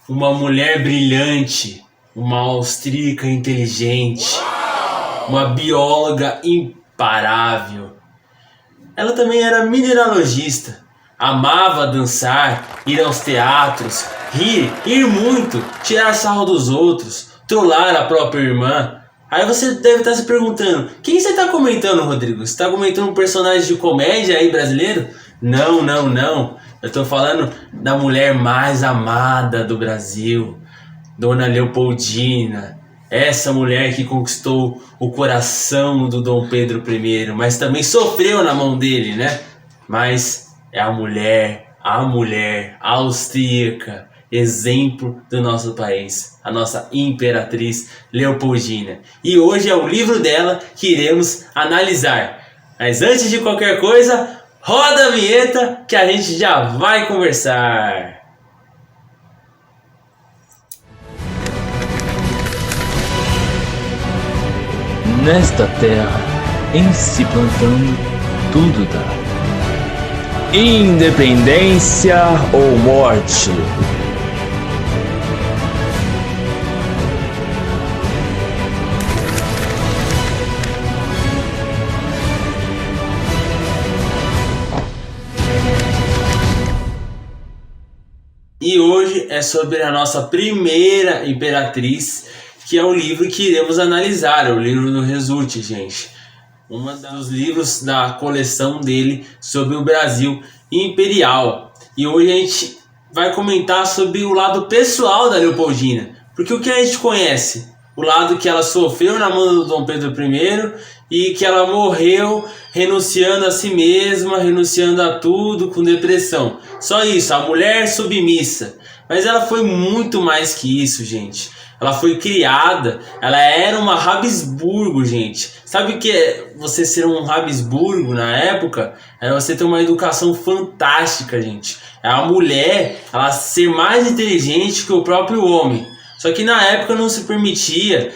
uma mulher brilhante, uma austríaca inteligente, uma bióloga imparável. Ela também era mineralogista, amava dançar, ir aos teatros, rir muito, tirar sarro dos outros, trollar a própria irmã. Aí você deve estar se perguntando, quem você está comentando, Rodrigo? Você está comentando um personagem de comédia aí brasileiro? Não. Eu estou falando da mulher mais amada do Brasil, Dona Leopoldina. Essa mulher que conquistou o coração do Dom Pedro I, mas também sofreu na mão dele, né? Mas é a mulher austríaca, exemplo do nosso país, a nossa imperatriz Leopoldina. E hoje é o livro dela que iremos analisar. Mas antes de qualquer coisa, roda a vinheta que a gente já vai conversar. Nesta terra, em se plantando, tudo dá. Independência ou morte? E hoje é sobre a nossa primeira imperatriz, que é o livro que iremos analisar, o livro do Resulte, gente. Um dos livros da coleção dele sobre o Brasil imperial. E hoje a gente vai comentar sobre o lado pessoal da Leopoldina. Porque o que a gente conhece? O lado que ela sofreu na mão do Dom Pedro I e que ela morreu renunciando a si mesma, renunciando a tudo, com depressão. Só isso, a mulher submissa. Mas ela foi muito mais que isso, gente. Ela foi criada, ela era uma Habsburgo, gente. Sabe o que é você ser um Habsburgo na época? Era você ter uma educação fantástica, gente. A mulher, ela ser mais inteligente que o próprio homem. Só que na época não se permitia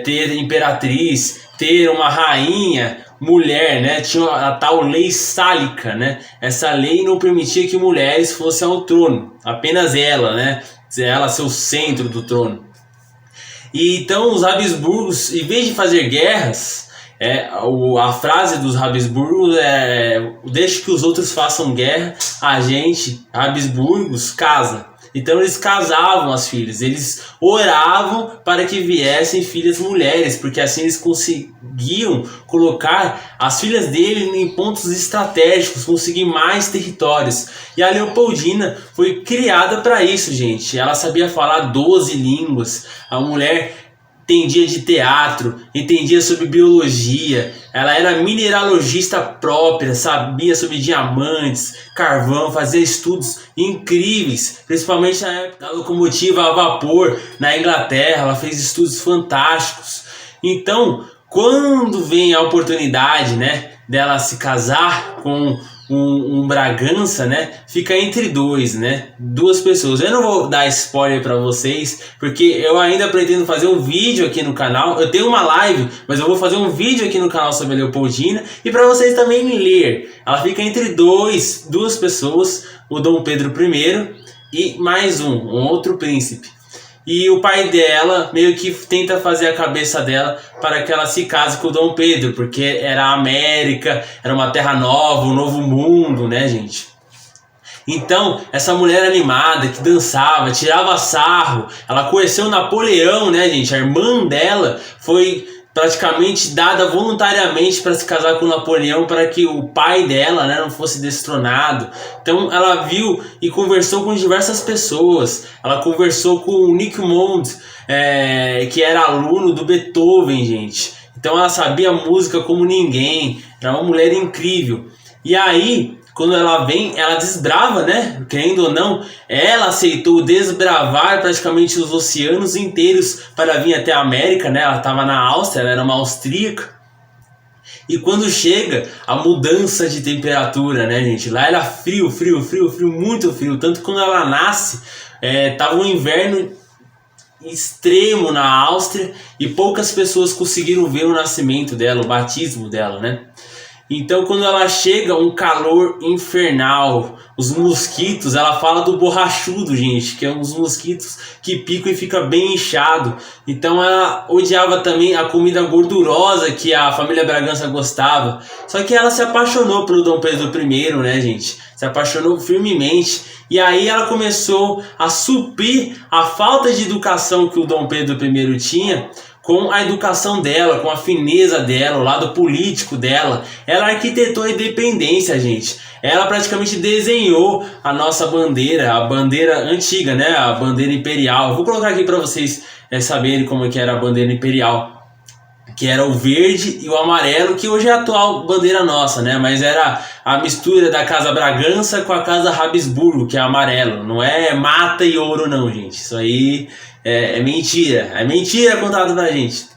ter imperatriz, ter uma rainha mulher, né? Tinha a tal lei sálica, né? Essa lei não permitia que mulheres fossem ao trono. Apenas ela, né? Ela ser o centro do trono. E então os Habsburgos, em vez de fazer guerras, a frase dos Habsburgos é: deixe que os outros façam guerra, a gente, Habsburgos, casa. Então eles casavam as filhas, eles oravam para que viessem filhas mulheres, porque assim eles conseguiam colocar as filhas dele em pontos estratégicos, conseguir mais territórios. E a Leopoldina foi criada para isso, gente. Ela sabia falar 12 línguas, a mulher entendia de teatro, entendia sobre biologia, ela era mineralogista própria, sabia sobre diamantes, carvão, fazia estudos incríveis, principalmente na época da locomotiva a vapor na Inglaterra. Ela fez estudos fantásticos. Então, quando vem a oportunidade, né, dela se casar com um Bragança, né, fica entre duas pessoas. Eu não vou dar spoiler para vocês, porque eu ainda pretendo fazer um vídeo aqui no canal. Eu tenho uma live, mas eu vou fazer um vídeo aqui no canal sobre a Leopoldina, e para vocês também ler. Ela fica entre duas pessoas, o Dom Pedro I e mais um outro príncipe. E o pai dela meio que tenta fazer a cabeça dela para que ela se case com o Dom Pedro, porque era a América, era uma terra nova, um novo mundo, né, gente? Então, essa mulher animada, que dançava, tirava sarro, ela conheceu Napoleão, né, gente? A irmã dela foi praticamente dada voluntariamente para se casar com Napoleão, para que o pai dela, né, não fosse destronado. Então ela viu e conversou com diversas pessoas. Ela conversou com o Nick Mond, que era aluno do Beethoven, gente. Então ela sabia música como ninguém, era uma mulher incrível. E aí, quando ela vem, ela desbrava, né? Querendo ou não, ela aceitou desbravar praticamente os oceanos inteiros para vir até a América, né? Ela estava na Áustria, ela era uma austríaca. E quando chega a mudança de temperatura, né, gente? Lá era frio, muito frio. Tanto que quando ela nasce, tava um inverno extremo na Áustria e poucas pessoas conseguiram ver o nascimento dela, o batismo dela, né? Então quando ela chega, um calor infernal, os mosquitos, ela fala do borrachudo, gente, que é uns mosquitos que picam e fica bem inchado. Então ela odiava também a comida gordurosa que a família Bragança gostava. Só que ela se apaixonou pelo Dom Pedro I, né, gente? Se apaixonou firmemente. E aí ela começou a suprir a falta de educação que o Dom Pedro I tinha com a educação dela, com a fineza dela, o lado político dela. Ela arquitetou a independência, gente. Ela praticamente desenhou a nossa bandeira, a bandeira antiga, né? A bandeira imperial. Eu vou colocar aqui para vocês saberem como é que era a bandeira imperial, que era o verde e o amarelo, que hoje é a atual bandeira nossa, né? Mas era a mistura da Casa Bragança com a Casa Habsburgo, que é amarelo. Não é mata e ouro não, gente. Isso aí é mentira. É mentira contado pra gente.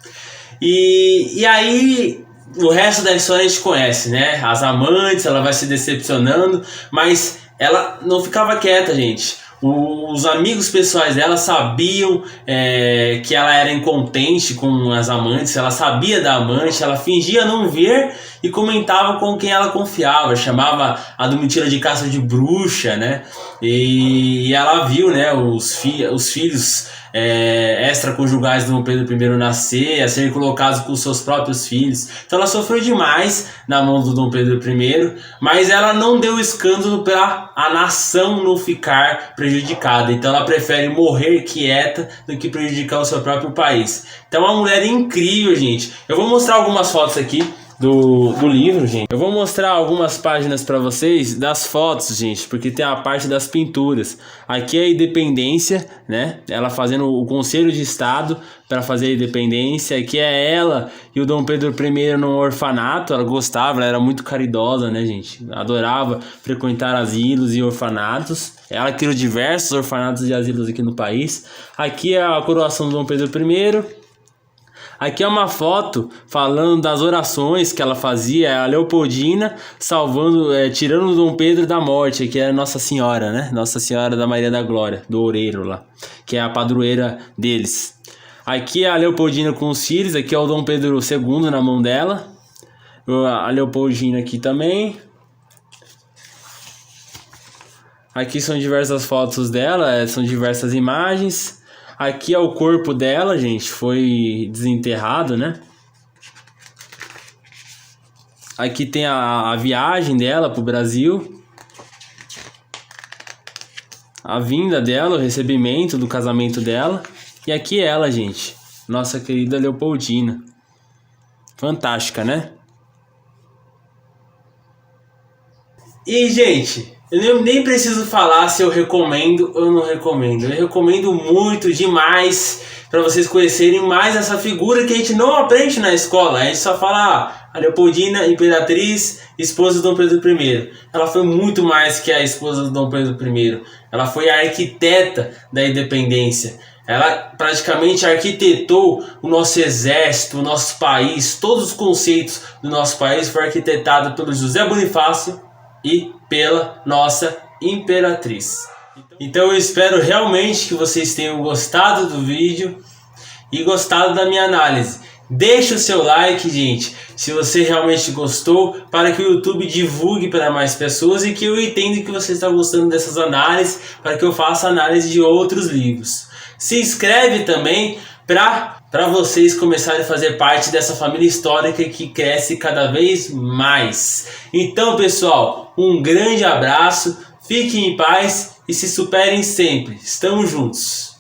E aí, o resto da história a gente conhece, né? As amantes, ela vai se decepcionando, mas ela não ficava quieta, gente. Os amigos pessoais dela sabiam que ela era incontente com as amantes, ela sabia da amante, ela fingia não ver e comentava com quem ela confiava, chamava a Domitila de Castro de bruxa, né? E ela viu, né, os filhos extraconjugais do Dom Pedro I nascer, a serem colocados com seus próprios filhos. Então ela sofreu demais na mão do Dom Pedro I, mas ela não deu escândalo para a nação não ficar prejudicada. Então ela prefere morrer quieta do que prejudicar o seu próprio país. Então é uma mulher incrível, gente. Eu vou mostrar algumas fotos aqui do livro, gente. Eu vou mostrar algumas páginas para vocês das fotos, gente, porque tem a parte das pinturas. Aqui é a independência, né? Ela fazendo o Conselho de Estado para fazer a independência. Aqui é ela e o Dom Pedro I no orfanato. Ela gostava, ela era muito caridosa, né, gente? Adorava frequentar asilos e orfanatos. Ela criou diversos orfanatos e asilos aqui no país. Aqui é a coroação do Dom Pedro I. Aqui é uma foto falando das orações que ela fazia, a Leopoldina salvando, tirando o Dom Pedro da morte, que é Nossa Senhora, né? Nossa Senhora da Maria da Glória, do Oureiro lá, que é a padroeira deles. Aqui é a Leopoldina com os filhos, aqui é o Dom Pedro II na mão dela, a Leopoldina aqui também. Aqui são diversas fotos dela, são diversas imagens. Aqui é o corpo dela, gente, foi desenterrado, né? Aqui tem a viagem dela pro Brasil. A vinda dela, o recebimento do casamento dela. E aqui é ela, gente, nossa querida Leopoldina. Fantástica, né? E, gente, eu nem preciso falar se eu recomendo ou não recomendo. Eu recomendo muito, demais, para vocês conhecerem mais essa figura que a gente não aprende na escola. A gente só fala a Leopoldina, imperatriz, esposa do Dom Pedro I. Ela foi muito mais que a esposa do Dom Pedro I. Ela foi a arquiteta da independência. Ela praticamente arquitetou o nosso exército, o nosso país. Todos os conceitos do nosso país foram arquitetados pelo José Bonifácio e pela nossa imperatriz. Então eu espero realmente que vocês tenham gostado do vídeo e gostado da minha análise. Deixe o seu like, gente, se você realmente gostou, para que o YouTube divulgue para mais pessoas e que eu entenda que você está gostando dessas análises, para que eu faça análise de outros livros. Se inscreve também para vocês começarem a fazer parte dessa família histórica que cresce cada vez mais. Então, pessoal, um grande abraço, fiquem em paz e se superem sempre. Estamos juntos.